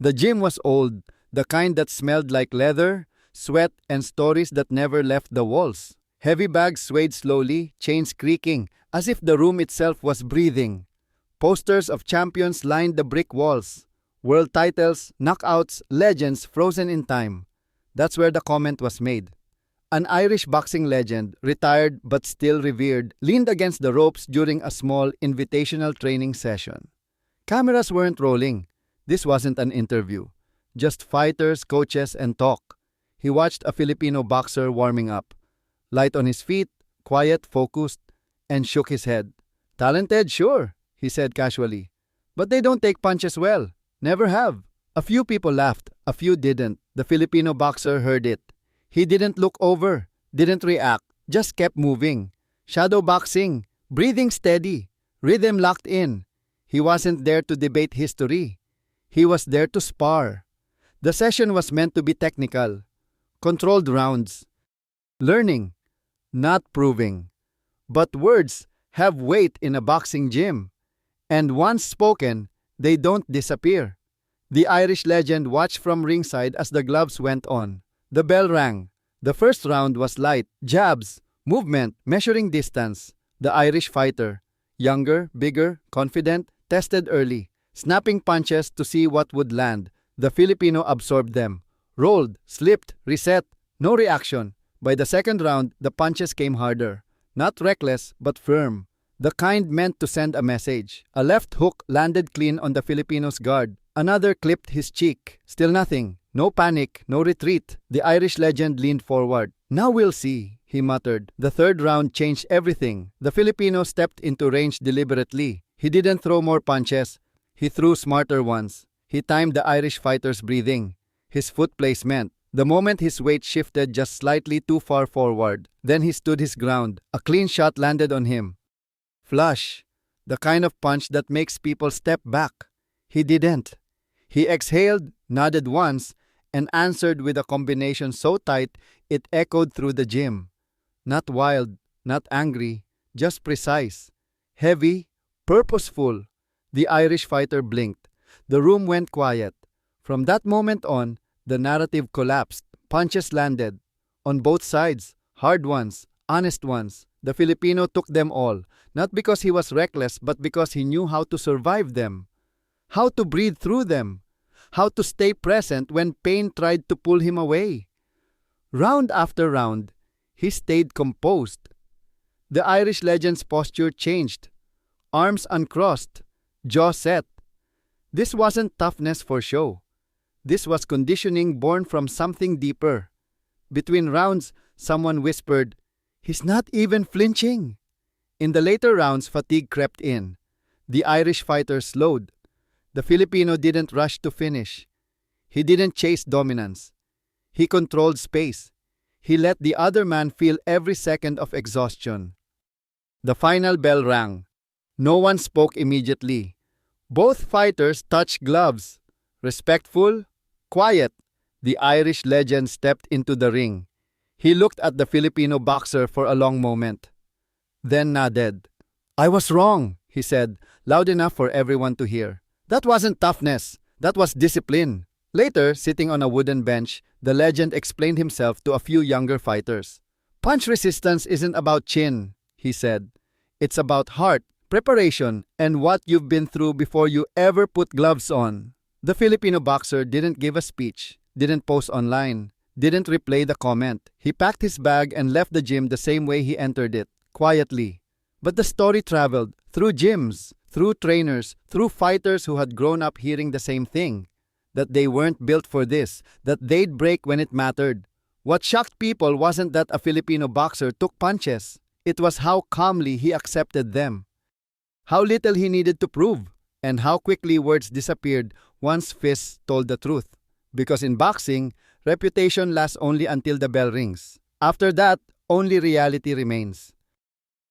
The gym was old, the kind that smelled like leather, sweat, and stories that never left the walls. Heavy bags swayed slowly, chains creaking, as if the room itself was breathing. Posters of champions lined the brick walls. World titles, knockouts, legends frozen in time. That's where the comment was made. An Irish boxing legend, retired but still revered, leaned against the ropes during a small invitational training session. Cameras weren't rolling. This wasn't an interview. Just fighters, coaches, and talk. He watched a Filipino boxer warming up. Light on his feet, quiet, focused, and shook his head. Talented, sure, he said casually. But they don't take punches well. Never have. A few people laughed, a few didn't. The Filipino boxer heard it. He didn't look over, didn't react, just kept moving. Shadow boxing, breathing steady, rhythm locked in. He wasn't there to debate history. He was there to spar. The session was meant to be technical. Controlled rounds. Learning, not proving. But words have weight in a boxing gym. And once spoken, they don't disappear. The Irish legend watched from ringside as the gloves went on. The bell rang. The first round was light. Jabs, movement, measuring distance. The Irish fighter, younger, bigger, confident, tested early. Snapping punches to see what would land. The Filipino absorbed them. Rolled, slipped, reset. No reaction. By the second round, the punches came harder. Not reckless, but firm. The kind meant to send a message. A left hook landed clean on the Filipino's guard. Another clipped his cheek. Still nothing. No panic, no retreat. The Irish legend leaned forward. Now we'll see, he muttered. The third round changed everything. The Filipino stepped into range deliberately. He didn't throw more punches. He threw smarter ones. He timed the Irish fighter's breathing, his foot placement. The moment his weight shifted just slightly too far forward, then he stood his ground. A clean shot landed on him. Flush. The kind of punch that makes people step back. He didn't. He exhaled, nodded once, and answered with a combination so tight it echoed through the gym. Not wild, not angry, just precise. Heavy, purposeful. The Irish fighter blinked. The room went quiet. From that moment on, the narrative collapsed. Punches landed. On both sides. Hard ones, honest ones. The Filipino took them all. Not because he was reckless, but because he knew how to survive them. How to breathe through them. How to stay present when pain tried to pull him away. Round after round, he stayed composed. The Irish legend's posture changed. Arms uncrossed, jaw set. This wasn't toughness for show. This was conditioning born from something deeper. Between rounds, someone whispered, "He's not even flinching." In the later rounds, fatigue crept in. The Irish fighter slowed. The Filipino didn't rush to finish. He didn't chase dominance. He controlled space. He let the other man feel every second of exhaustion. The final bell rang. No one spoke immediately. Both fighters touched gloves. Respectful, quiet. The Irish legend stepped into the ring. He looked at the Filipino boxer for a long moment. Then nodded. "I was wrong," he said, loud enough for everyone to hear. "That wasn't toughness. That was discipline." Later, sitting on a wooden bench, the legend explained himself to a few younger fighters. "Punch resistance isn't about chin," he said. "It's about heart, preparation, and what you've been through before you ever put gloves on." The Filipino boxer didn't give a speech, didn't post online, didn't replay the comment. He packed his bag and left the gym the same way he entered it, quietly. But the story traveled through gyms, through trainers, through fighters who had grown up hearing the same thing. That they weren't built for this, that they'd break when it mattered. What shocked people wasn't that a Filipino boxer took punches. It was how calmly he accepted them. How little he needed to prove, and how quickly words disappeared once fists told the truth. Because in boxing, reputation lasts only until the bell rings. After that, only reality remains.